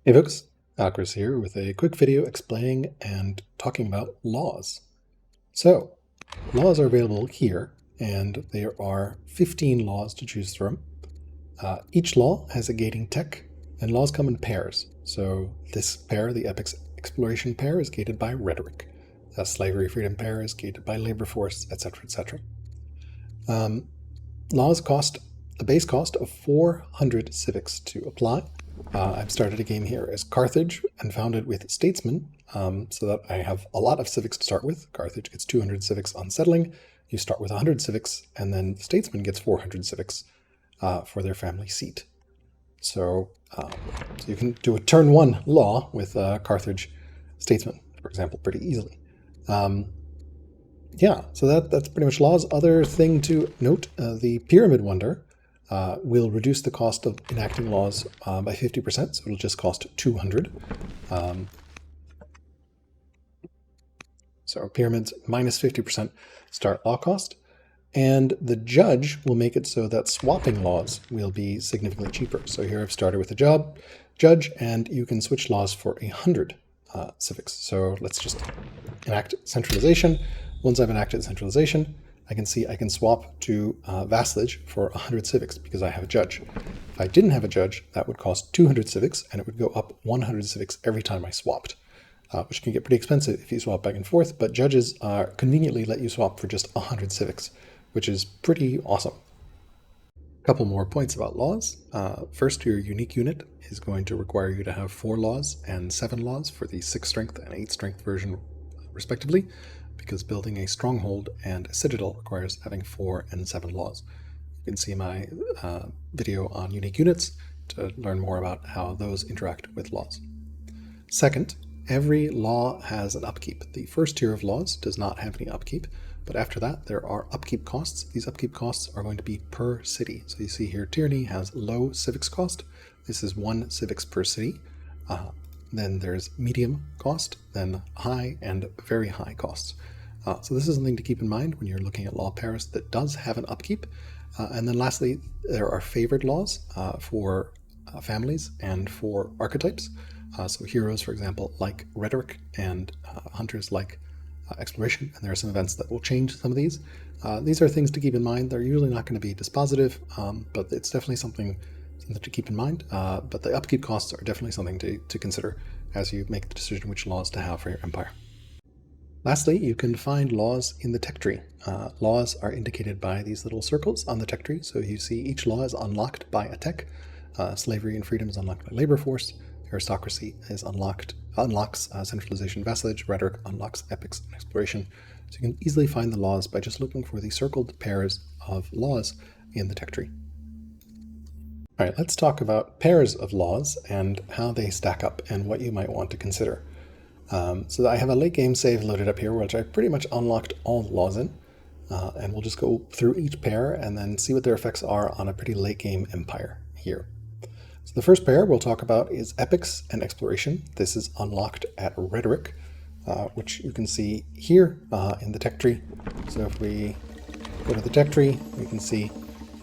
Hey folks, Autocracy here with a quick video explaining and talking about laws. So, laws are available here, and there are 15 laws to choose from. Each law has a gating tech, and laws come in pairs. So this pair, the Epics Exploration pair, is gated by Rhetoric. The Slavery Freedom pair is gated by Labor Force, etc., etc. Laws cost a base cost of 400 civics to apply. I've started a game here as Carthage and founded with Statesmen, so that I have a lot of civics to start with. Carthage gets 200 civics on settling. You start with 100 civics, and then Statesman gets 400 civics for their family seat. So you can do a turn one law with Carthage Statesman, for example, pretty easily. Yeah, so that's pretty much laws. Other thing to note, the Pyramid Wonder will reduce the cost of enacting laws by 50%, so it'll just cost 200. So pyramids minus 50% start law cost. And the judge will make it so that swapping laws will be significantly cheaper. So here I've started with a judge, and you can switch laws for 100 civics. So let's just enact centralization. Once I've enacted centralization, I can see I can swap to vassalage for 100 civics because I have a judge. If I didn't have a judge, that would cost 200 civics, and it would go up 100 civics every time I swapped, which can get pretty expensive if you swap back and forth, but judges conveniently let you swap for just 100 civics, which is pretty awesome. A couple more points about laws. First, your unique unit is going to require you to have 4 laws and 7 laws for the 6 strength and 8 strength version, respectively, because building a stronghold and a citadel requires having 4 and 7 laws. You can see my video on unique units to learn more about how those interact with laws. Second, every law has an upkeep. The first tier of laws does not have any upkeep, but after that there are upkeep costs. These upkeep costs are going to be per city. So you see here Tyranny has low civics cost. This is 1 civics per city. Then there's medium cost, then high and very high costs. So this is something to keep in mind when you're looking at law pairs that does have an upkeep. And then lastly, there are favored laws for families and for archetypes. So heroes, for example, like Rhetoric, and hunters like Exploration, and there are some events that will change some of these. These are things to keep in mind. They're usually not going to be dispositive, but it's definitely something to keep in mind. But the upkeep costs are definitely something to consider as you make the decision which laws to have for your empire. Lastly, you can find laws in the tech tree. Laws are indicated by these little circles on the tech tree. So you see each law is unlocked by a tech. Slavery and freedom is unlocked by labor force. Aristocracy is unlocks centralization, vassalage. Rhetoric unlocks epics and exploration. So you can easily find the laws by just looking for the circled pairs of laws in the tech tree. All right, let's talk about pairs of laws and how they stack up and what you might want to consider. So I have a late game save loaded up here, which I pretty much unlocked all the laws in, and we'll just go through each pair and then see what their effects are on a pretty late game empire here. So the first pair we'll talk about is epics and exploration. This is unlocked at Rhetoric, which you can see here in the tech tree. So if we go to the tech tree, we can see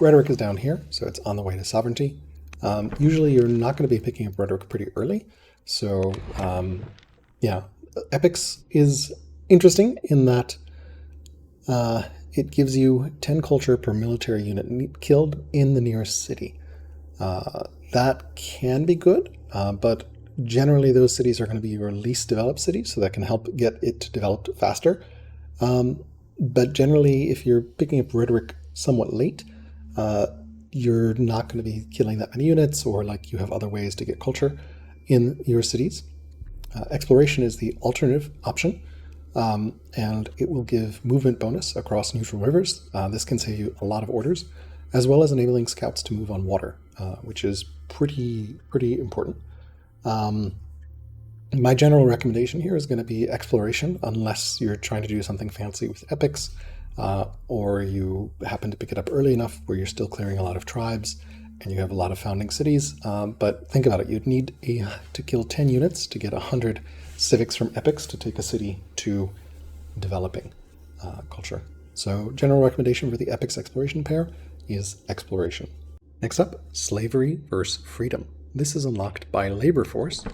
Rhetoric is down here, so it's on the way to sovereignty. Usually you're not going to be picking up Rhetoric pretty early, so yeah, epics is interesting in that it gives you 10 culture per military unit killed in the nearest city. That can be good, but generally those cities are going to be your least developed cities, so that can help get it developed faster. But generally, if you're picking up Rhetoric somewhat late, you're not going to be killing that many units, or like you have other ways to get culture in your cities. Exploration is the alternative option, and it will give movement bonus across neutral rivers. This can save you a lot of orders, as well as enabling scouts to move on water, which is pretty important. My general recommendation here is going to be exploration, unless you're trying to do something fancy with epics, or you happen to pick it up early enough where you're still clearing a lot of tribes and you have a lot of founding cities. But think about it, you'd need to kill 10 units to get 100 civics from epics to take a city to developing culture. So general recommendation for the epics exploration pair is exploration. Next up, slavery versus freedom. This is unlocked by labor force,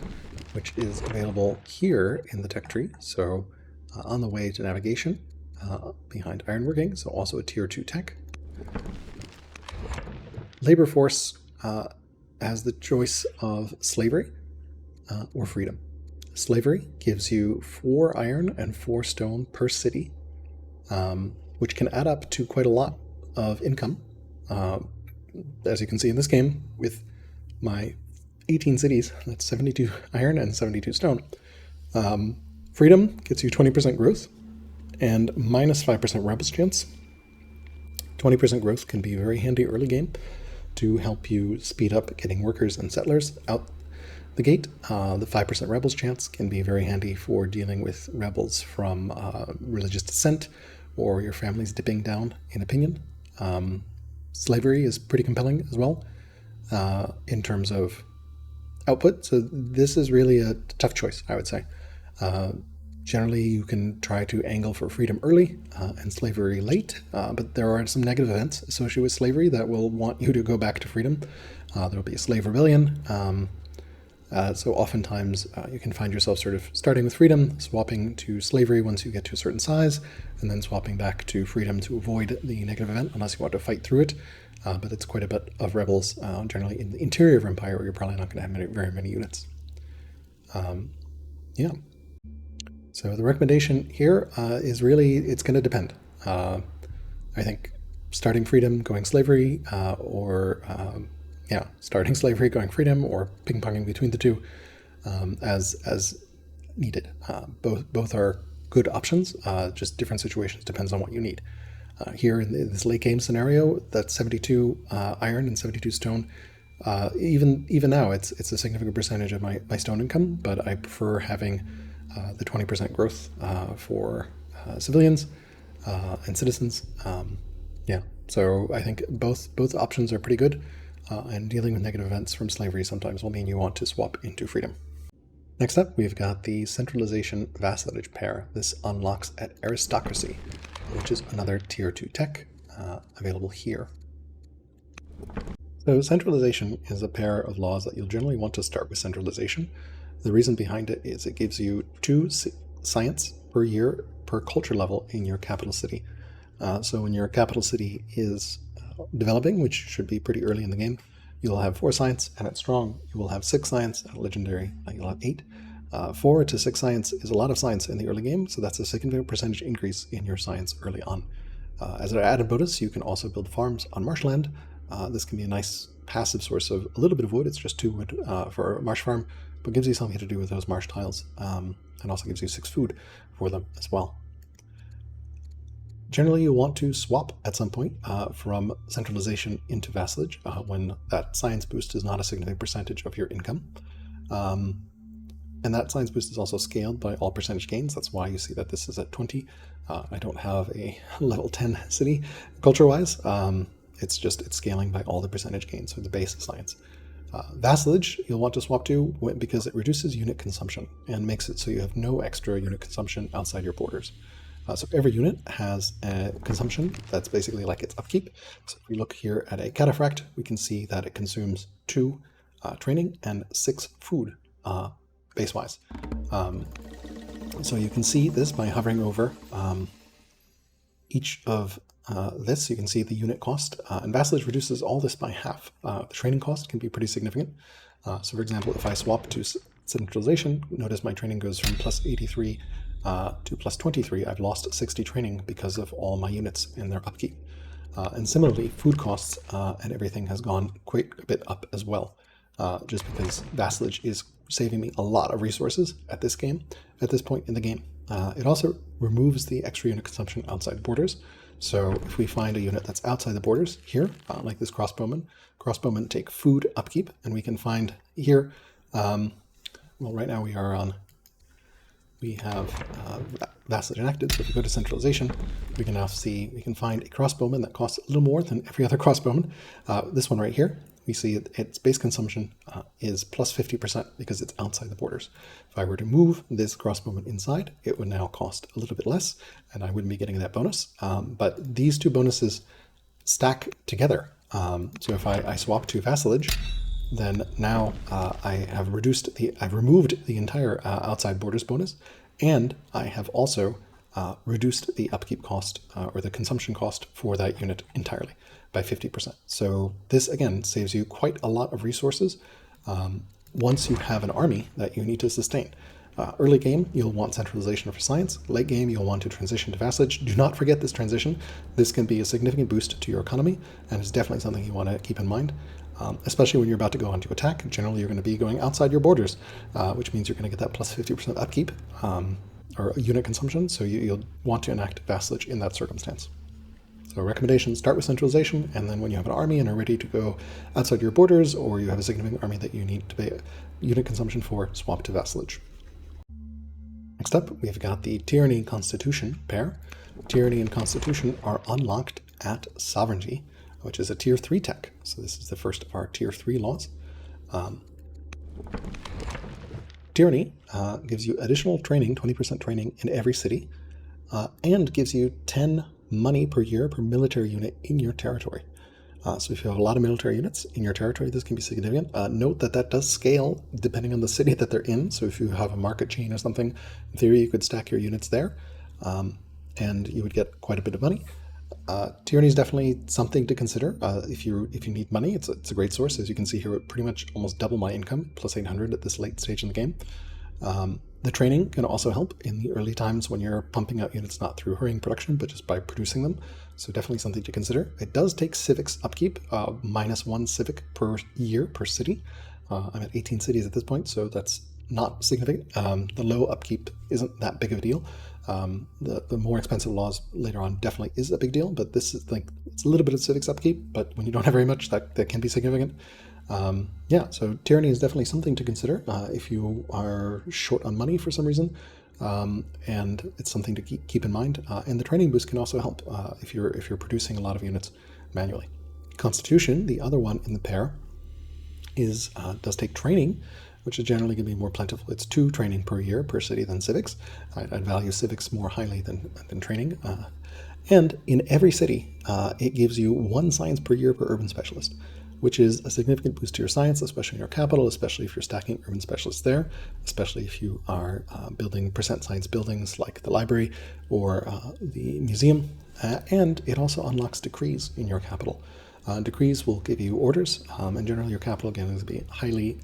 which is available here in the tech tree. So on the way to navigation, behind ironworking, so also a tier 2 tech. Labor force has the choice of slavery or freedom. Slavery gives you 4 iron and 4 stone per city, which can add up to quite a lot of income. As you can see in this game, with my 18 cities, that's 72 iron and 72 stone. Freedom gets you 20% growth and minus 5% rebels chance. 20% growth can be very handy early game to help you speed up getting workers and settlers out the gate. The 5% rebels chance can be very handy for dealing with rebels from religious dissent or your family's dipping down in opinion. Slavery is pretty compelling as well in terms of output. So this is really a tough choice, I would say. Generally, you can try to angle for freedom early and slavery late, but there are some negative events associated with slavery that will want you to go back to freedom. There will be a slave rebellion. So oftentimes you can find yourself sort of starting with freedom, swapping to slavery once you get to a certain size, and then swapping back to freedom to avoid the negative event unless you want to fight through it. But it's quite a bit of rebels, generally in the interior of Empire, where you're probably not going to have very many units. Yeah. So the recommendation here is really, it's going to depend. I think starting freedom, going slavery, or starting slavery, going freedom, or ping-ponging between the two as needed. Both are good options, just different situations, depends on what you need. Here in this late game scenario, that's 72 iron and 72 stone. Even now, it's a significant percentage of my stone income, but I prefer having the 20% growth for civilians and citizens. So I think both options are pretty good, and dealing with negative events from slavery sometimes will mean you want to swap into freedom. Next up, we've got the Centralization Vassalage pair. This unlocks at Aristocracy, which is another tier 2 tech available here. So Centralization is a pair of laws that you'll generally want to start with Centralization. The reason behind it is it gives you 2 science per year per culture level in your capital city. So when your capital city is developing, which should be pretty early in the game, you'll have 4 science, and at strong, you will have 6 science, and at legendary, you'll have 8. 4 to 6 science is a lot of science in the early game, so that's a significant percentage increase in your science early on. As an added bonus, you can also build farms on marshland. This can be a nice passive source of a little bit of wood. It's just 2 wood for a marsh farm, but gives you something to do with those marsh tiles, and also gives you 6 food for them as well. Generally, you want to swap at some point from Centralization into Vassalage when that science boost is not a significant percentage of your income. And that science boost is also scaled by all percentage gains. That's why you see that this is at 20. I don't have a level 10 city culture-wise. It's scaling by all the percentage gains, so the base science. Vassalage, you'll want to swap to because it reduces unit consumption and makes it so you have no extra unit consumption outside your borders. So every unit has a consumption that's basically like its upkeep. So if we look here at a cataphract, we can see that it consumes 2 training and 6 food base-wise. So you can see this by hovering over each of this. You can see the unit cost, and Vassalage reduces all this by half. The training cost can be pretty significant. So for example, if I swap to Centralization, notice my training goes from plus 83 to plus 23. I've lost 60 training because of all my units and their upkeep. And similarly, food costs and everything has gone quite a bit up as well, just because Vassalage is saving me a lot of resources at this point in the game. It also removes the extra unit consumption outside borders. So if we find a unit that's outside the borders here, like this crossbowmen take food upkeep, and we can find here, well, right now we have Vassalage enacted, so if we go to Centralization, we can now see, we can find a crossbowman that costs a little more than every other crossbowman. This one right here, we see its base consumption is plus 50% because it's outside the borders. If I were to move this crossbowman inside, it would now cost a little bit less, and I wouldn't be getting that bonus. But these 2 bonuses stack together. So if I swap to Vassalage, then now I've removed the entire outside borders bonus, and I have also reduced the upkeep cost or the consumption cost for that unit entirely by 50%. So this again saves you quite a lot of resources once you have an army that you need to sustain. Early game, you'll want centralization for science. Late game, you'll want to transition to vassalage. Do not forget this transition. This can be a significant boost to your economy, and it's definitely something you want to keep in mind, especially when you're about to go on to attack. Generally, you're going to be going outside your borders, which means you're going to get that plus 50% upkeep or unit consumption, so you'll want to enact vassalage in that circumstance. So recommendation, start with centralization, and then when you have an army and are ready to go outside your borders, or you have a significant army that you need to pay unit consumption for, swap to vassalage. Next up, we've got the Tyranny Constitution pair. Tyranny and Constitution are unlocked at Sovereignty, which is a tier 3 tech. So this is the first of our tier 3 laws. Tyranny gives you additional training, 20% training in every city, and gives you 10 money per year per military unit in your territory. So if you have a lot of military units in your territory, this can be significant. Note that that does scale depending on the city that they're in. So if you have a market chain or something, in theory, you could stack your units there, and you would get quite a bit of money. Tyranny is definitely something to consider. If you need money, it's a great source. As you can see here, it pretty much almost double my income, plus 800 at this late stage in the game. The training can also help in the early times when you're pumping out units not through hurrying production, but just by producing them. So definitely something to consider. It does take civics upkeep, -1 civic per year per city. I'm at 18 cities at this point, so that's not significant. The low upkeep isn't that big of a deal. The more expensive laws later on definitely is a big deal, but this is like, it's a little bit of civics upkeep, but when you don't have very much, that can be significant. Yeah, so Tyranny is definitely something to consider if you are short on money for some reason, and it's something to keep in mind. And the training boost can also help if you're producing a lot of units manually. Constitution, the other one in the pair, does take training, which is generally going to be more plentiful. It's 2 training per year per city than civics. I'd value civics more highly than training. And in every city, it gives you 1 science per year per urban specialist, which is a significant boost to your science, especially in your capital, especially if you're stacking urban specialists there, especially if you are building percent science buildings like the library or the museum. And it also unlocks decrees in your capital. Decrees will give you orders, and generally your capital, again, is to be highly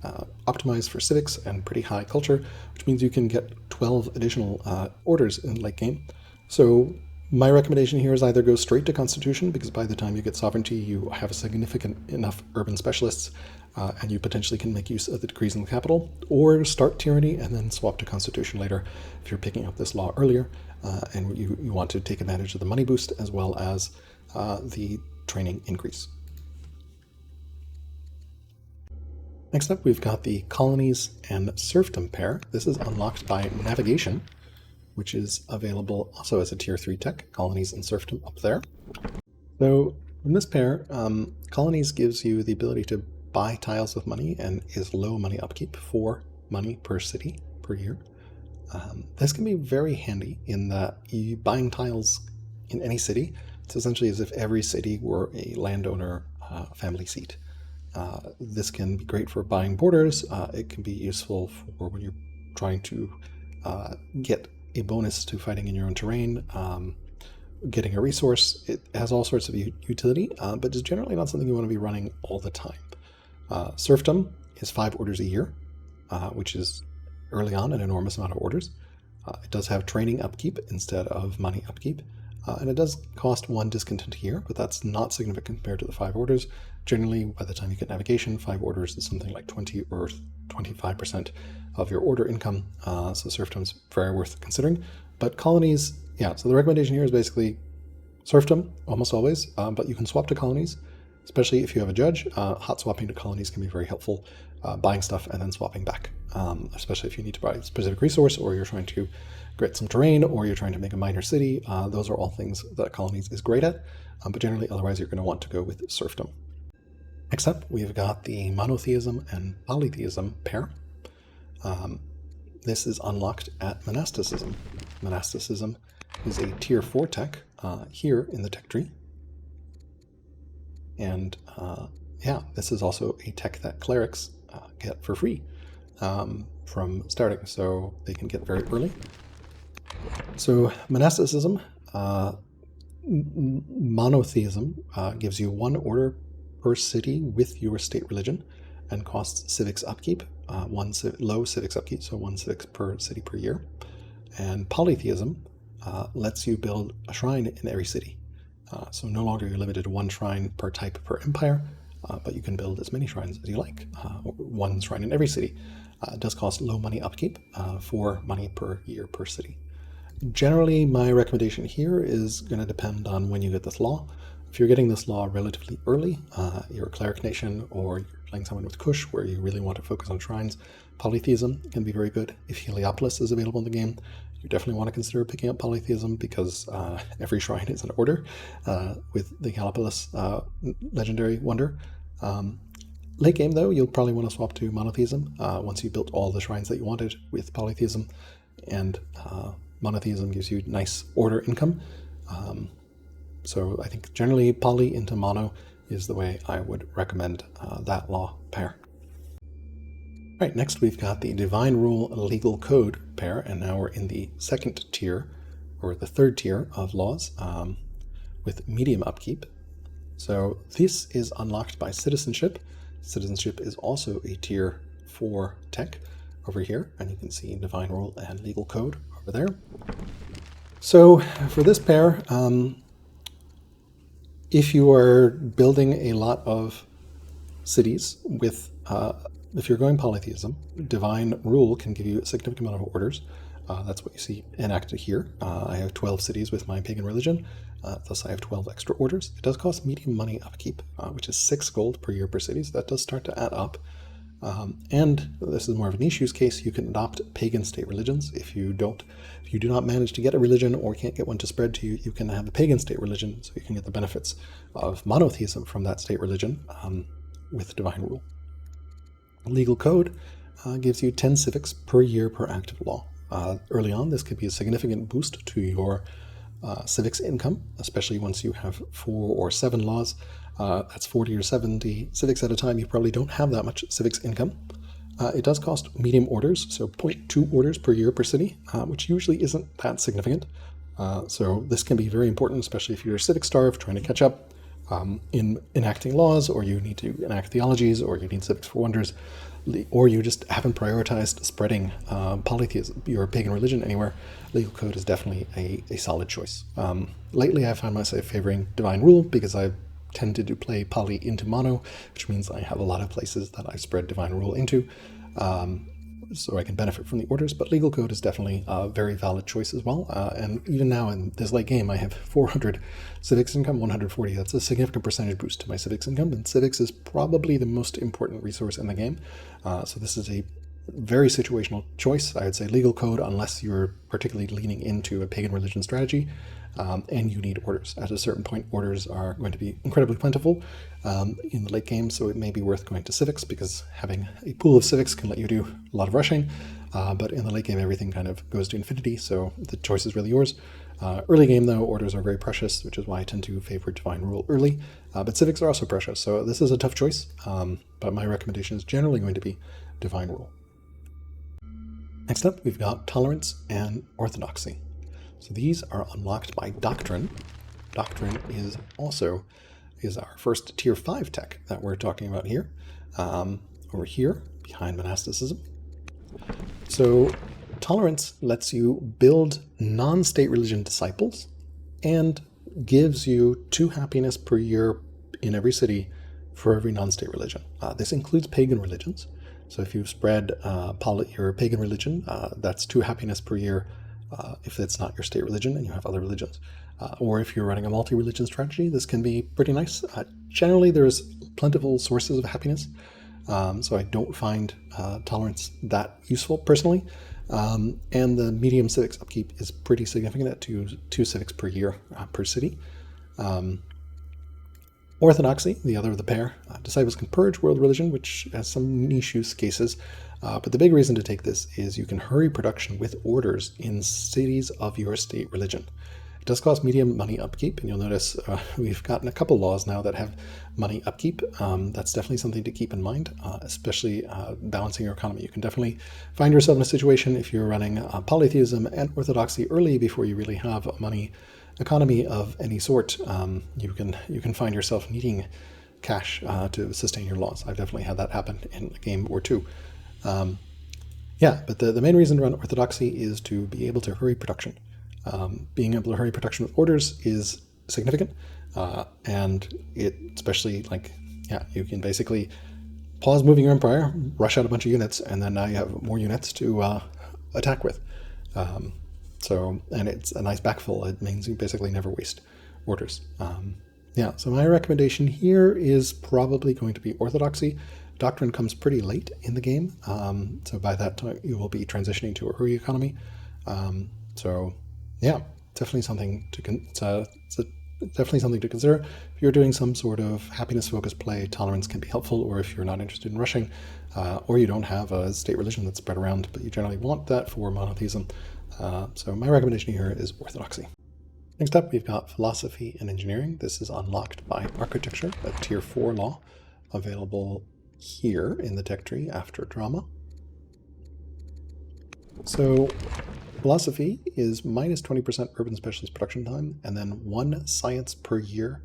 optimized for civics and pretty high culture, which means you can get 12 additional orders in late game. So my recommendation here is either go straight to Constitution, because by the time you get sovereignty, you have a significant enough urban specialists, and you potentially can make use of the decrees in the capital, or start Tyranny and then swap to Constitution later if you're picking up this law earlier, and you want to take advantage of the money boost as well as the training increase. Next up, we've got the Colonies and Serfdom pair. This is unlocked by Navigation, which is available also as a tier 3 tech, Colonies and Serfdom up there. So in this pair, Colonies gives you the ability to buy tiles with money and is low money upkeep, 4 money per city per year. This can be very handy in that buying tiles in any city, it's essentially as if every city were a landowner family seat. This can be great for buying borders. It can be useful for when you're trying to get a bonus to fighting in your own terrain, getting a resource. It has all sorts of utility, but is generally not something you want to be running all the time. Serfdom is 5 orders a year, which is early on an enormous amount of orders. It does have training upkeep instead of money upkeep, and it does cost 1 discontent a year, but that's not significant compared to the 5 orders. Generally, by the time you get navigation, 5 orders is something like 20 or 25% of your order income, so serfdom's very worth considering. But colonies, yeah, so the recommendation here is basically serfdom, almost always, but you can swap to colonies, especially if you have a judge. Hot swapping to colonies can be very helpful, buying stuff and then swapping back, especially if you need to buy a specific resource, or you're trying to get some terrain, or you're trying to make a minor city. Those are all things that colonies is great at, but generally otherwise you're going to want to go with serfdom. Next up, we've got the Monotheism and Polytheism pair. This is unlocked at Monasticism. Monasticism is a tier 4 tech here in the tech tree. And yeah, this is also a tech that clerics get for free from starting, so they can get very early. So monasticism, monotheism gives you one order per city with your state religion and costs civics upkeep, low civics upkeep, so 1 civics per city per year. And polytheism lets you build a shrine in every city. So no longer you're limited to 1 shrine per type per empire, but you can build as many shrines as you like, 1 shrine in every city. It does cost low money upkeep, 4 money per year per city. Generally, my recommendation here is going to depend on when you get this law. If you're getting this law relatively early, you're a cleric nation, or you're playing someone with Kush where you really want to focus on shrines, polytheism can be very good. If Heliopolis is available in the game, you definitely want to consider picking up polytheism because every shrine is an order with the Heliopolis legendary wonder. Late game, though, you'll probably want to swap to monotheism once you built all the shrines that you wanted with polytheism, and monotheism gives you nice order income. So I think generally poly into mono is the way I would recommend that law pair. Right, next we've got the Divine Rule Legal Code pair, and now we're in the second tier, or the third tier of laws, with medium upkeep. So this is unlocked by Citizenship. Citizenship is also a tier 4 tech over here, and you can see Divine Rule and Legal Code over there. So for this pair, if you are building a lot of cities with, if you're going polytheism, Divine Rule can give you a significant amount of orders. That's what you see enacted here. I have 12 cities with my pagan religion, thus I have 12 extra orders. It does cost medium money upkeep, which is 6 gold per year per city, so that does start to add up. And this is more of a niche use case. You can adopt pagan state religions. If you do not manage to get a religion or can't get one to spread to you, you can have a pagan state religion, so you can get the benefits of monotheism from that state religion with Divine Rule. Legal Code gives you 10 civics per year per active law. Early on, this could be a significant boost to your civics income, especially once you have 4 or 7 laws. That's 40 or 70 civics at a time. You probably don't have that much civics income. It does cost medium orders, so 0.2 orders per year per city, which usually isn't that significant. So this can be very important, especially if you're civic starved, trying to catch up in enacting laws, or you need to enact theologies, or you need civics for wonders, or you just haven't prioritized spreading polytheism, your pagan religion anywhere. Legal Code is definitely a solid choice. Lately, I found myself favoring Divine Rule because I tended to play poly into mono, which means I have a lot of places that I spread Divine Rule into, so I can benefit from the orders, but Legal Code is definitely a very valid choice as well. And even now in this late game, I have 400 civics income, 140. That's a significant percentage boost to my civics income, and civics is probably the most important resource in the game. So this is a very situational choice. I would say Legal Code, unless you're particularly leaning into a pagan religion strategy, and you need orders. At a certain point, orders are going to be incredibly plentiful in the late game, so it may be worth going to civics, because having a pool of civics can let you do a lot of rushing, but in the late game, everything kind of goes to infinity, so the choice is really yours. Early game, though, orders are very precious, which is why I tend to favor Divine Rule early, but civics are also precious, so this is a tough choice, but my recommendation is generally going to be Divine Rule. Next up, we've got Tolerance and Orthodoxy. So these are unlocked by Doctrine. Doctrine is our first tier 5 tech that we're talking about here, over here behind monasticism. So Tolerance lets you build non-state religion disciples and gives you 2 happiness per year in every city for every non-state religion. This includes pagan religions. So if you spread your pagan religion, that's 2 happiness per year if it's not your state religion and you have other religions. Or if you're running a multi-religion strategy, this can be pretty nice. Generally, there's plentiful sources of happiness, so I don't find Tolerance that useful personally. And the medium civics upkeep is pretty significant at 2 civics per year per city. Orthodoxy, the other of the pair, disciples can purge world religion, which has some niche use cases. But the big reason to take this is you can hurry production with orders in cities of your state religion. It does cost medium money upkeep, and you'll notice we've gotten a couple laws now that have money upkeep. That's definitely something to keep in mind, especially balancing your economy. You can definitely find yourself in a situation if you're running Polytheism and Orthodoxy early before you really have a money economy of any sort. You can find yourself needing cash to sustain your laws. I've definitely had that happen in a game or two. Yeah, but the main reason to run Orthodoxy is to be able to hurry production. Being able to hurry production with orders is significant, and it especially you can basically pause moving your empire, rush out a bunch of units, and then now you have more units to attack with. And it's a nice backfill. It means you basically never waste orders. So my recommendation here is probably going to be Orthodoxy. Doctrine comes pretty late in the game, so by that time you will be transitioning to a hurry economy. Definitely something to consider. If you're doing some sort of happiness-focused play, tolerance can be helpful, or if you're not interested in rushing, or you don't have a state religion that's spread around, but you generally want that for monotheism. So my recommendation here is Orthodoxy. Next up, we've got Philosophy and Engineering. This is unlocked by Architecture, a Tier 4 law, available here in the tech tree after Drama. So Philosophy is minus 20% urban specialist production time, and then 1 science per year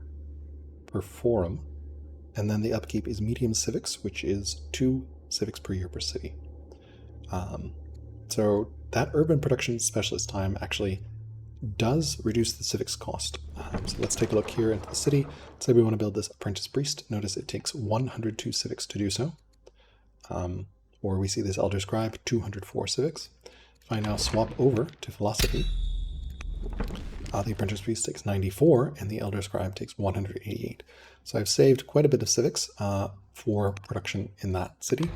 per forum. And then the upkeep is medium civics, which is 2 civics per year per city. So that urban production specialist time actually does reduce the civics cost. So let's take a look here into the city. Let's say we want to build this apprentice priest. Notice it takes 102 civics to do so. Or we see this elder scribe, 204 civics. If I now swap over to philosophy, the apprentice priest takes 94 and the elder scribe takes 188. So I've saved quite a bit of civics for production in that city.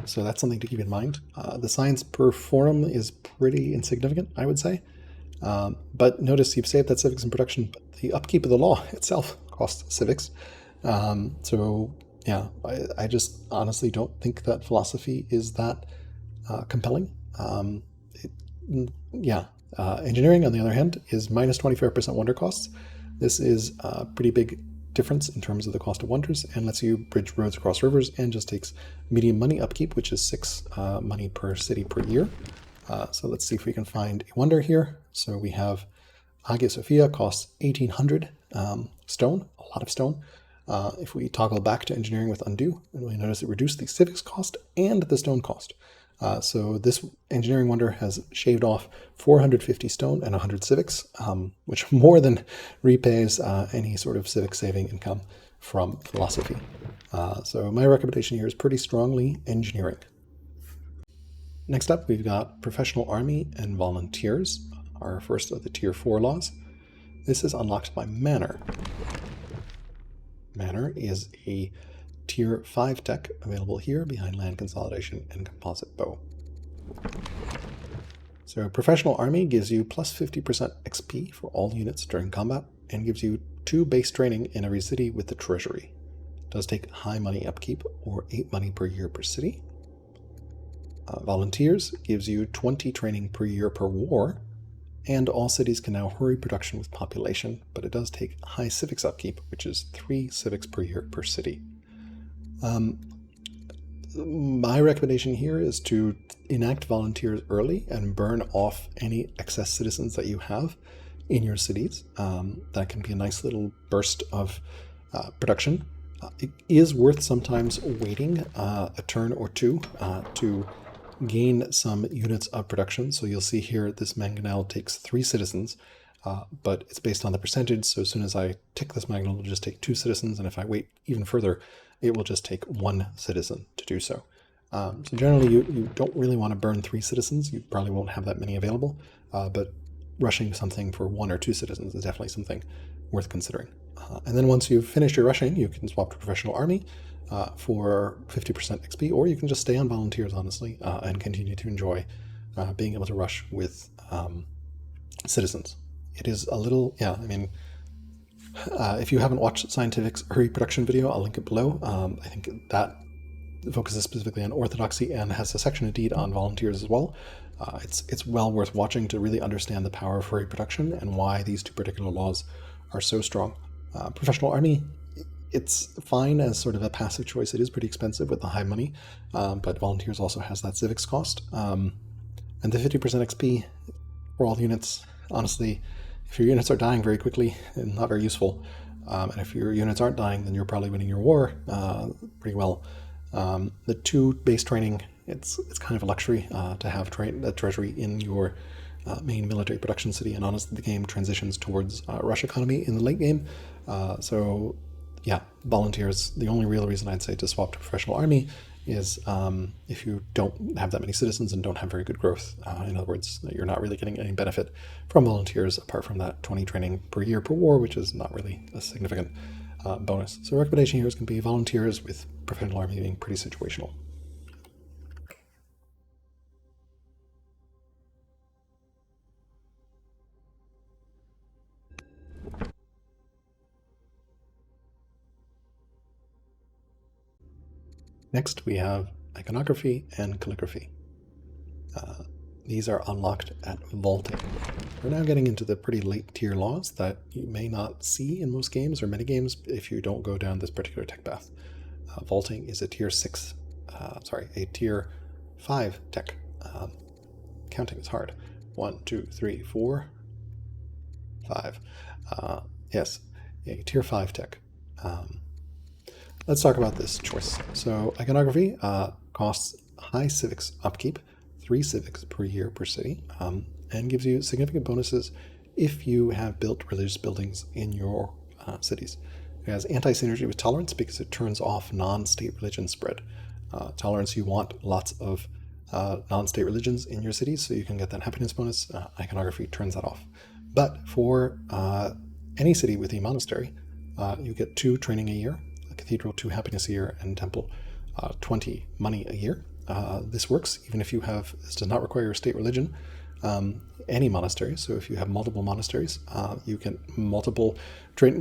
So that's something to keep in mind. The science per forum is pretty insignificant, I would say. But notice you've saved that civics in production, but the upkeep of the law itself costs civics. I just honestly don't think that philosophy is that compelling. Engineering, on the other hand, is minus 25% wonder costs. This is a pretty big difference in terms of the cost of wonders and lets you bridge roads across rivers and just takes medium money upkeep, which is 6 money per city per year. So let's see if we can find a wonder here. So we have Hagia Sophia costs 1,800 stone, a lot of stone. If we toggle back to engineering with undo, we notice it reduced the civics cost and the stone cost. So this engineering wonder has shaved off 450 stone and 100 civics, which more than repays any sort of civic saving income from philosophy. So my recommendation here is pretty strongly engineering. Next up, we've got Professional Army and Volunteers, our first of the Tier 4 laws. This is unlocked by Manor. Manor is a Tier 5 tech available here behind Land Consolidation and Composite Bow. So Professional Army gives you plus 50% XP for all units during combat and gives you 2 base training in every city with the Treasury. It does take high money upkeep, or 8 money per year per city. Volunteers gives you 20 training per year per war, and all cities can now hurry production with population, but it does take high civics upkeep, which is 3 civics per year per city. My recommendation here is to enact volunteers early and burn off any excess citizens that you have in your cities. That can be a nice little burst of production. It is worth sometimes waiting a turn or two to gain some units of production. So you'll see here this mangonel takes 3 citizens, but it's based on the percentage. So as soon as I tick this mangonel, it'll just take 2 citizens. And if I wait even further, it will just take 1 citizen to do so. So generally, you don't really want to burn 3 citizens. You probably won't have that many available, but rushing something for 1 or 2 citizens is definitely something worth considering. And then once you've finished your rushing, you can swap to Professional Army for 50% XP, or you can just stay on Volunteers, honestly, and continue to enjoy being able to rush with citizens. It is a little, if you haven't watched Scientific's Hurry Production video, I'll link it below. I think that focuses specifically on Orthodoxy and has a section indeed on Volunteers as well. It's well worth watching to really understand the power of reproduction and why these two particular laws are so strong. Professional army, it's fine as sort of a passive choice. It is pretty expensive with the high money, but volunteers also has that civics cost. And the 50% XP for all units, honestly, if your units are dying very quickly, and not very useful. And if your units aren't dying, then you're probably winning your war pretty well. The 2 base training, it's kind of a luxury to have a treasury in your main military production city, and honestly the game transitions towards rush economy in the late game. So yeah, volunteers, the only real reason I'd say to swap to professional army is if you don't have that many citizens and don't have very good growth. In other words, you're not really getting any benefit from volunteers apart from that 20 training per year per war, which is not really a significant bonus. So recommendation here is going to be volunteers, with professional army being pretty situational. Next, we have iconography and calligraphy. These are unlocked at vaulting. We're now getting into the pretty late tier laws that you may not see in most games or many games if you don't go down this particular tech path. Vaulting is a tier 5 tech. Counting is hard. 1, 2, 3, 4, 5. Yes, a tier 5 tech. Let's talk about this choice. So iconography costs high civics upkeep, 3 civics per year per city, and gives you significant bonuses if you have built religious buildings in your cities. It has anti-synergy with tolerance because it turns off non-state religion spread. Tolerance, you want lots of non-state religions in your cities so you can get that happiness bonus. Iconography turns that off. But for any city with a monastery, you get 2 training a year, a cathedral 2 happiness a year, and temple 20 money a year. This works even if this does not require a state religion, any monastery. So if you have multiple monasteries, you get multiple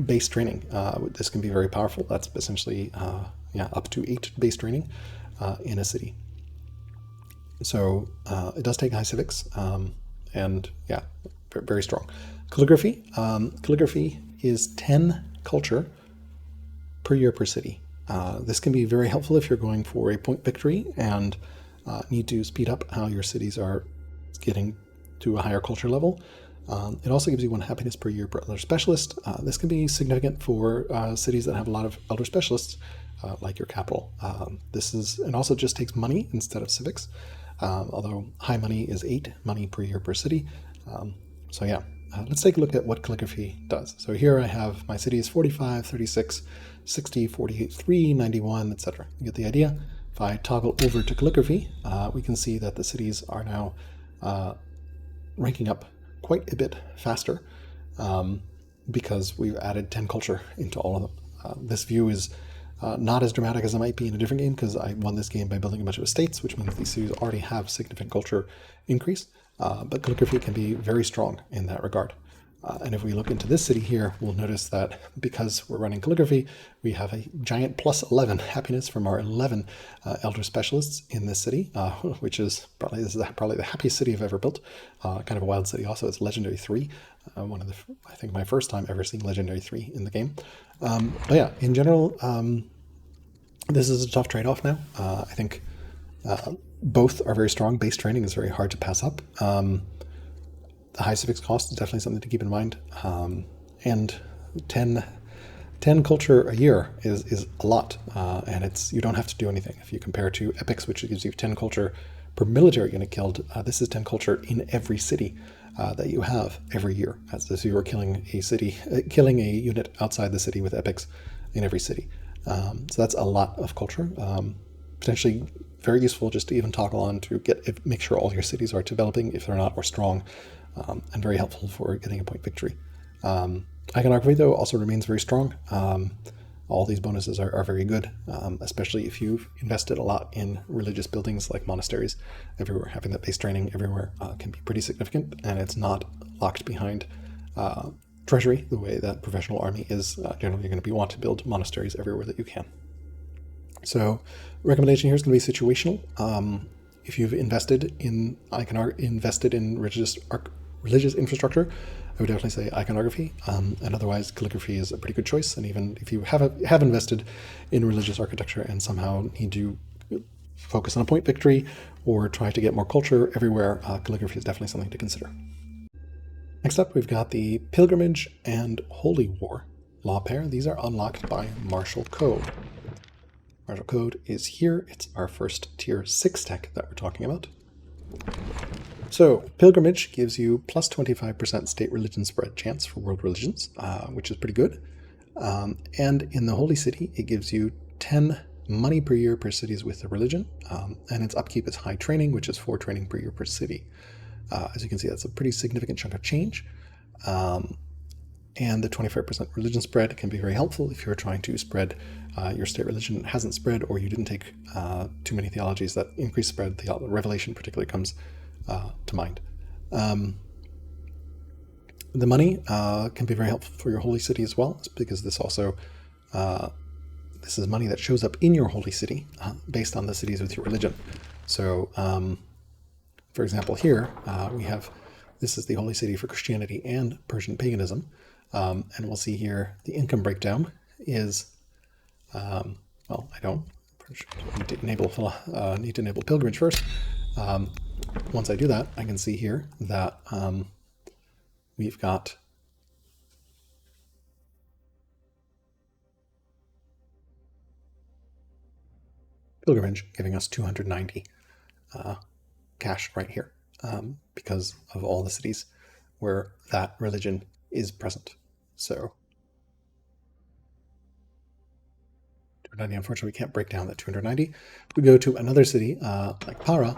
base training. This can be very powerful. That's essentially up to 8 base training in a city. So it does take high civics, and yeah, very strong. Calligraphy. Calligraphy is 10 culture per year per city. This can be very helpful if you're going for a point victory and need to speed up how your cities are getting to a higher culture level. It also gives you 1 happiness per year per elder specialist. This can be significant for cities that have a lot of elder specialists, like your capital. And also just takes money instead of civics, although high money is 8 money per year per city. So yeah, let's take a look at what calligraphy does. So here I have my cities 45, 36, 60, 48, 3, 91, etc. You get the idea. If I toggle over to calligraphy, we can see that the cities are now ranking up quite a bit faster because we've added 10 culture into all of them. This view is not as dramatic as it might be in a different game because I won this game by building a bunch of estates, which means these cities already have significant culture increase. But calligraphy can be very strong in that regard. And if we look into this city here, we'll notice that because we're running calligraphy, we have a giant plus 11 happiness from our 11 elder specialists in this city, which is probably the happiest city I've ever built. Kind of a wild city also. It's Legendary 3. I think my first time ever seeing Legendary 3 in the game. But yeah, in general, this is a tough trade-off now. I think both are very strong. Base training is very hard to pass up. The high civics cost is definitely something to keep in mind. And 10 culture a year is a lot. And you don't have to do anything. If you compare to epics, which gives you 10 culture per military unit killed, this is 10 culture in every city that you have every year. As if you were killing a unit outside the city with epics in every city. So that's a lot of culture. Potentially very useful just to even toggle on to make sure all your cities are developing if they're not, or strong. And very helpful for getting a point victory. Iconography, though, also remains very strong. All these bonuses are very good, especially if you've invested a lot in religious buildings like monasteries everywhere. Having that base training everywhere can be pretty significant, and it's not locked behind treasury the way that professional army is. Generally, you're going to want to build monasteries everywhere that you can. So recommendation here is going to be situational. if you've invested in religious infrastructure, I would definitely say iconography, and otherwise calligraphy is a pretty good choice. And even if you have invested in religious architecture and somehow need to focus on a point victory or try to get more culture everywhere, calligraphy is definitely something to consider. Next up, we've got the Pilgrimage and Holy War law pair. These are unlocked by Martial Code. Martial Code is here. It's our first tier 6 tech that we're talking about. So, Pilgrimage gives you plus 25% state religion spread chance for world religions, which is pretty good. And in the Holy City, it gives you 10 money per year per cities with a religion, and its upkeep is high training, which is 4 training per year per city. As you can see, that's a pretty significant chunk of change. And the 25% religion spread can be very helpful if you're trying to spread your state religion hasn't spread, or you didn't take too many theologies that increase spread. The Revelation particularly comes to mind. The money can be very helpful for your holy city as well, because this also this is money that shows up in your holy city based on the cities with your religion. So, for example, here we have this is the holy city for Christianity and Persian paganism, and we'll see here the income breakdown is well, I don't need to enable pilgrimage first. Once I do that, I can see here that we've got pilgrimage giving us 290 cash right here because of all the cities where that religion is present. So 290, unfortunately, we can't break down that 290. We go to another city like Para,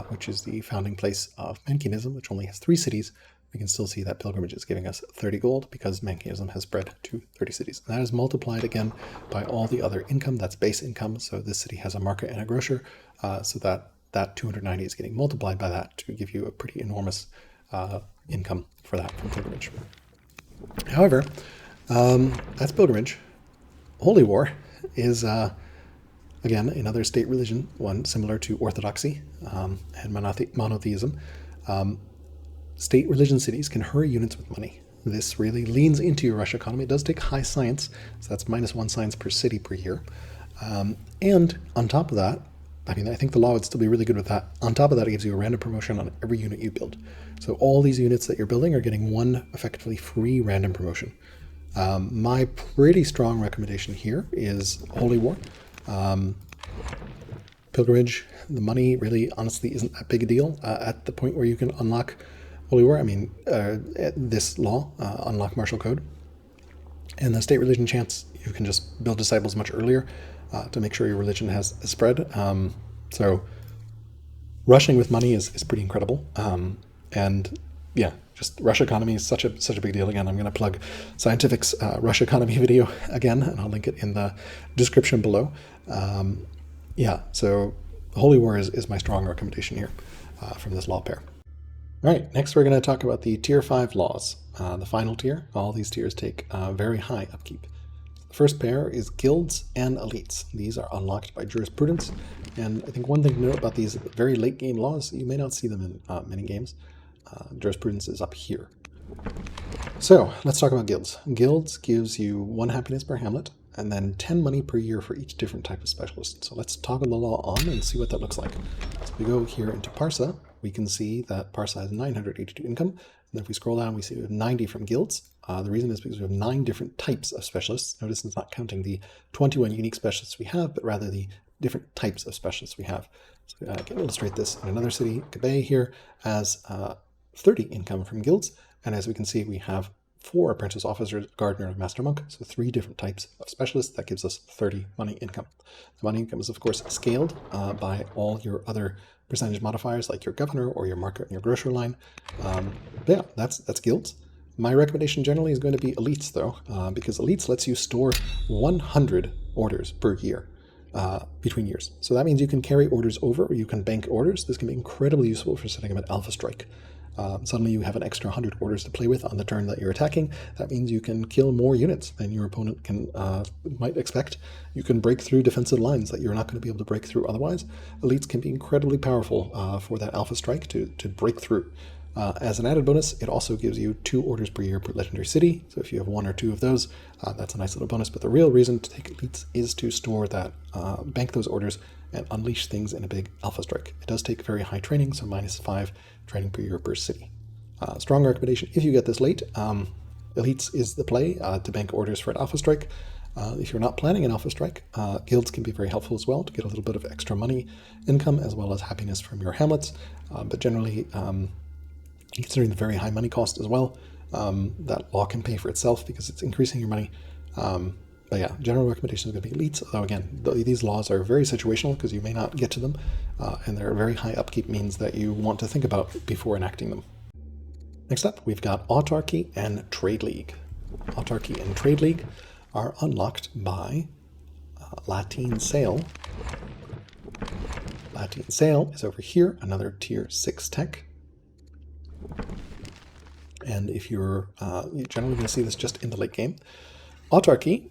which is the founding place of Manchaeism, which only has 3 cities. We can still see that pilgrimage is giving us 30 gold because Manchaeism has spread to 30 cities. And that is multiplied again by all the other income. That's base income. So this city has a market and a grocer, so that 290 is getting multiplied by that to give you a pretty enormous income for that from pilgrimage. However, that's pilgrimage. Holy War is again another state religion, one similar to Orthodoxy and Monotheism. State religion cities can hurry units with money. This really leans into your rush economy. It does take high science, so that's -1 science per city per year. And on top of that, I mean, I think the law would still be really good with that. On top of that, it gives you a random promotion on every unit you build. So all these units that you're building are getting one effectively free random promotion. My pretty strong recommendation here is Holy War. Pilgrimage, the money really honestly isn't that big a deal at the point where you can unlock Holy War. I mean, this law, unlock Martial Code. And the state religion chance, you can just build disciples much earlier to make sure your religion has spread. So rushing with money is pretty incredible. And yeah, just rush economy is such a big deal. Again, I'm going to plug Scientific's rush economy video again, and I'll link it in the description below. Yeah, so Holy War is my strong recommendation here from this law pair. All right, next we're going to talk about the tier 5 laws, the final tier. All these tiers take very high upkeep. The first pair is guilds and elites. These are unlocked by Jurisprudence, and I think one thing to note about these very late game laws, you may not see them in many games. Jurisprudence is up here. So let's talk about guilds. Guilds gives you 1 happiness per hamlet, and then 10 money per year for each different type of specialist. So let's toggle the law on and see what that looks like. So we go here into Parsa. We can see that Parsa has 982 income. And if we scroll down, we see we have 90 from guilds. The reason is because we have 9 different types of specialists. Notice it's not counting the 21 unique specialists we have, but rather the different types of specialists we have. So I can illustrate this in another city. Kabay here has 30 income from guilds. And as we can see, we have 4 apprentice officers, gardener, and master monk. So 3 different types of specialists. That gives us 30 money income. The money income is, of course, scaled by all your other percentage modifiers like your governor or your market and your grocery line. But yeah, that's guilds. My recommendation generally is going to be elites, though, because elites lets you store 100 orders per year between years. So that means you can carry orders over, or you can bank orders. This can be incredibly useful for setting up an alpha strike. Suddenly you have an extra 100 orders to play with on the turn that you're attacking. That means you can kill more units than your opponent might expect. You can break through defensive lines that you're not going to be able to break through otherwise. Elites can be incredibly powerful for that alpha strike to break through. As an added bonus, it also gives you 2 orders per year per legendary city. So if you have 1 or 2 of those, that's a nice little bonus. But the real reason to take elites is to store that, bank those orders, and unleash things in a big alpha strike. It does take very high training, so -5 training per year per city. Strong recommendation if you get this late. Elites is the play to bank orders for an alpha strike. If you're not planning an alpha strike, guilds can be very helpful as well to get a little bit of extra money income as well as happiness from your hamlets. But generally, considering the very high money cost as well, that law can pay for itself because it's increasing your money. But yeah, general recommendation is going to be elites, although again, these laws are very situational because you may not get to them, and their very high upkeep means that you want to think about before enacting them. Next up, we've got Autarky and Trade League. Autarky and Trade League are unlocked by Lateen Sale. Lateen Sale is over here, another tier 6 tech. And if you're generally going to see this just in the late game. Autarky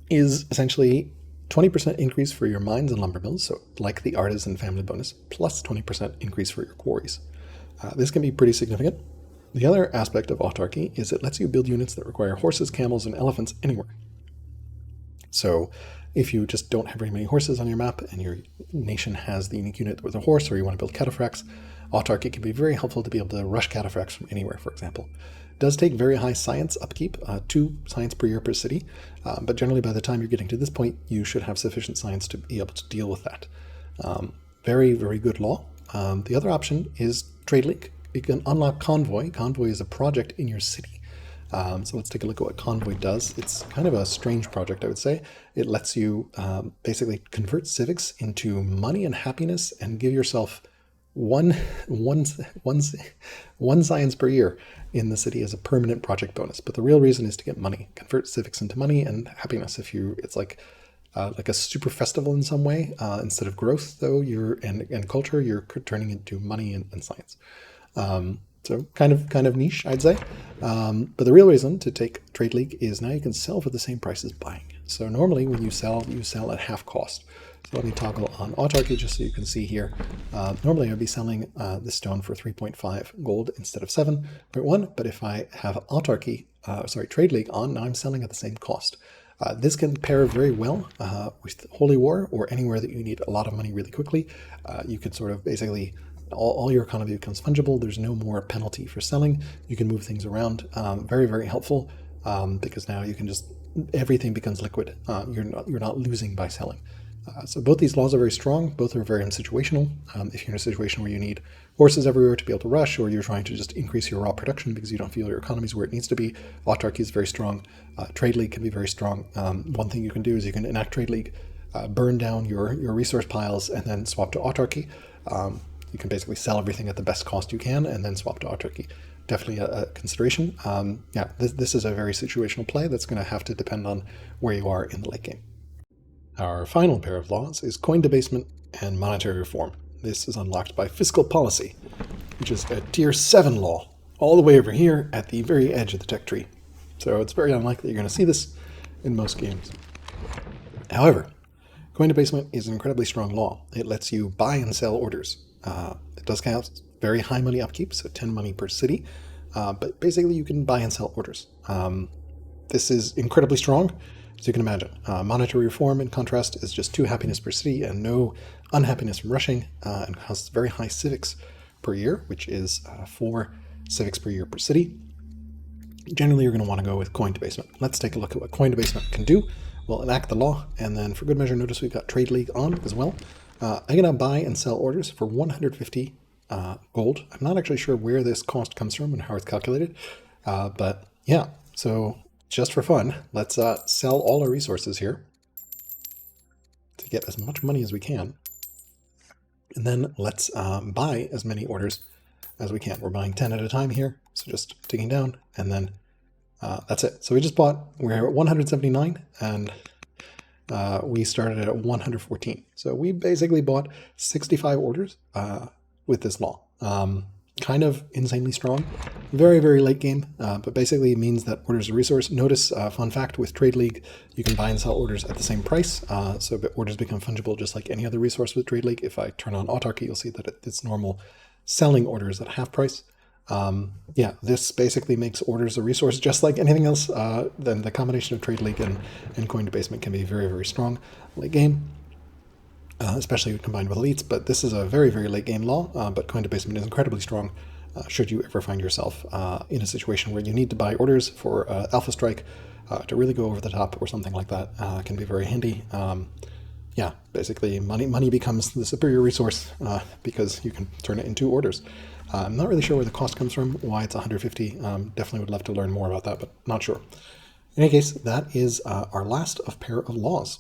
is essentially 20% increase for your mines and lumber mills, so like the artisan family bonus, plus 20% increase for your quarries. This can be pretty significant. The other aspect of Autarky is it lets you build units that require horses, camels, and elephants anywhere. So if you just don't have very many horses on your map and your nation has the unique unit with a horse, or you want to build cataphracts, Autarky can be very helpful to be able to rush cataphracts from anywhere, for example. It does take very high science upkeep, 2 science per year per city, but generally by the time you're getting to this point, you should have sufficient science to be able to deal with that. Very, very good law. The other option is Trade League. You can unlock Convoy. Convoy is a project in your city. So let's take a look at what Convoy does. It's kind of a strange project, I would say. It lets you basically convert civics into money and happiness and give yourself one science per year in the city as a permanent project bonus. But the real reason is to get money. Convert civics into money and happiness. It's like a super festival in some way. Instead of growth, though, and culture, you're turning into money and science. So kind of niche, I'd say. But the real reason to take Trade League is now you can sell for the same price as buying. So normally when you sell at half cost. So let me toggle on Autarky just so you can see here. Normally I'd be selling this stone for 3.5 gold instead of 7.1. But if I have Trade League on, now I'm selling at the same cost. This can pair very well with Holy War or anywhere that you need a lot of money really quickly. You could sort of basically all your economy becomes fungible. There's no more penalty for selling. You can move things around. Very, very helpful because now you can everything becomes liquid. You're not losing by selling. So both these laws are very strong. Both are very situational. If you're in a situation where you need horses everywhere to be able to rush, or you're trying to just increase your raw production because you don't feel your economy is where it needs to be, Autarky is very strong. Trade League can be very strong. One thing you can do is you can enact Trade League, burn down your resource piles, and then swap to Autarky. You can basically sell everything at the best cost you can and then swap to Autarky. Definitely a consideration. This is a very situational play that's going to have to depend on where you are in the late game. Our final pair of laws is coin debasement and monetary reform. This is unlocked by fiscal policy, which is a tier 7 law, all the way over here at the very edge of the tech tree. So it's very unlikely you're going to see this in most games. However, coin debasement is an incredibly strong law. It lets you buy and sell orders. It does count very high money upkeep, so 10 money per city, but basically you can buy and sell orders. This is incredibly strong, as you can imagine. Monetary reform, in contrast, is just 2 happiness per city and no unhappiness from rushing, and costs very high civics per year, which is 4 civics per year per city. Generally, you're going to want to go with coin debasement. Let's take a look at what coin debasement can do. We'll enact the law, and then for good measure, notice we've got Trade League on as well. I'm going to buy and sell orders for 150 gold. I'm not actually sure where this cost comes from and how it's calculated, but yeah, so just for fun, let's sell all our resources here to get as much money as we can, and then let's buy as many orders as we can. We're buying 10 at a time here, so just digging down, and then that's it. So we're at 179, and we started at 114. So we basically bought 65 orders with this law. kind of insanely strong. Very, very late game, but basically means that orders a resource. Notice, fun fact, with Trade League, you can buy and sell orders at the same price, so orders become fungible just like any other resource with Trade League. If I turn on Autarky, you'll see that it's normal selling orders at half price. Yeah, this basically makes orders a resource just like anything else. Then the combination of Trade League and Coin Debasement can be very, very strong late game. Especially combined with elites, but this is a very, very late game law, but Coin Debasement is incredibly strong should you ever find yourself in a situation where you need to buy orders for Alpha Strike to really go over the top or something like that. Can be very handy. Yeah, basically money becomes the superior resource because you can turn it into orders. I'm not really sure where the cost comes from, why it's 150. Definitely would love to learn more about that, but not sure. In any case, that is our last of pair of laws.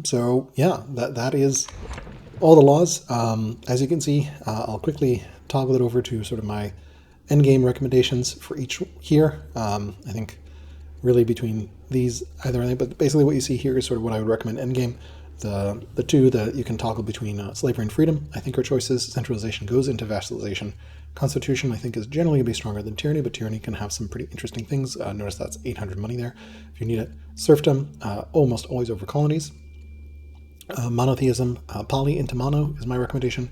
So yeah, that is all the laws. As you can see, I'll quickly toggle it over to sort of my endgame recommendations for each here. I think really between these either, but basically what you see here is sort of what I would recommend endgame. The two that you can toggle between slavery and freedom, I think are choices. Centralization goes into vassalization. Constitution, I think, is generally going to be stronger than tyranny, but tyranny can have some pretty interesting things. Notice that's 800 money there if you need it. Serfdom, almost always over colonies. Monotheism, poly into mono is my recommendation.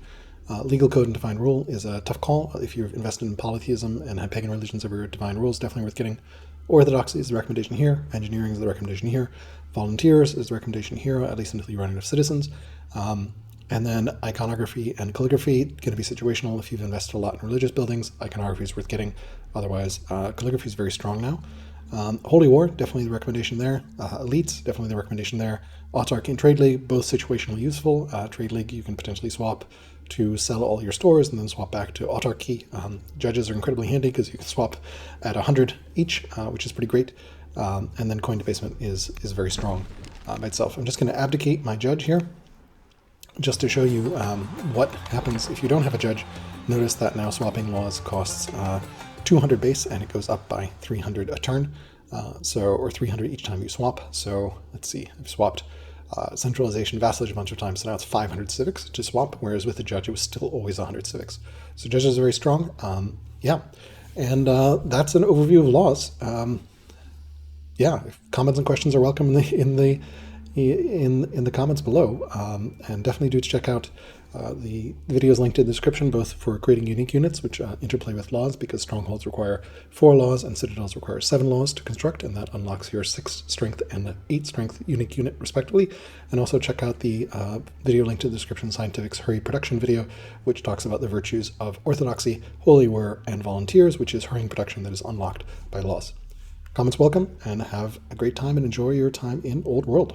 Legal code and divine rule is a tough call. If you've invested in polytheism and have pagan religions over divine rules, definitely worth getting. Orthodoxy is the recommendation here. Engineering is the recommendation here. Volunteers is the recommendation here, at least until you run out of citizens. And then iconography and calligraphy, going to be situational. If you've invested a lot in religious buildings, iconography is worth getting. Otherwise, calligraphy is very strong now. Holy War, definitely the recommendation there. Elites, definitely the recommendation there. Autarky and Trade League, both situationally useful. Trade League, you can potentially swap to sell all your stores and then swap back to Autarky. Judges are incredibly handy because you can swap at 100 each, which is pretty great. And then Coin Debasement is very strong by itself. I'm just going to abdicate my judge here, just to show you what happens if you don't have a judge. Notice that now swapping laws costs 200 base, and it goes up by 300 a turn, or 300 each time you swap. So let's see, I've swapped centralization, vassalage a bunch of times, so now it's 500 civics to swap, whereas with the judge it was still always 100 civics. So judges are very strong. Yeah, and that's an overview of laws. Yeah, comments and questions are welcome in the comments below, and definitely do check out the videos linked in the description, both for creating unique units, which interplay with laws, because strongholds require 4 laws and citadels require 7 laws to construct, and that unlocks your 6 strength and 8 strength unique unit respectively. And also check out the video linked in the description, Scientific's Hurry Production video, which talks about the virtues of Orthodoxy, Holy War, and Volunteers, which is hurrying production that is unlocked by laws. Comments welcome, and have a great time and enjoy your time in Old World.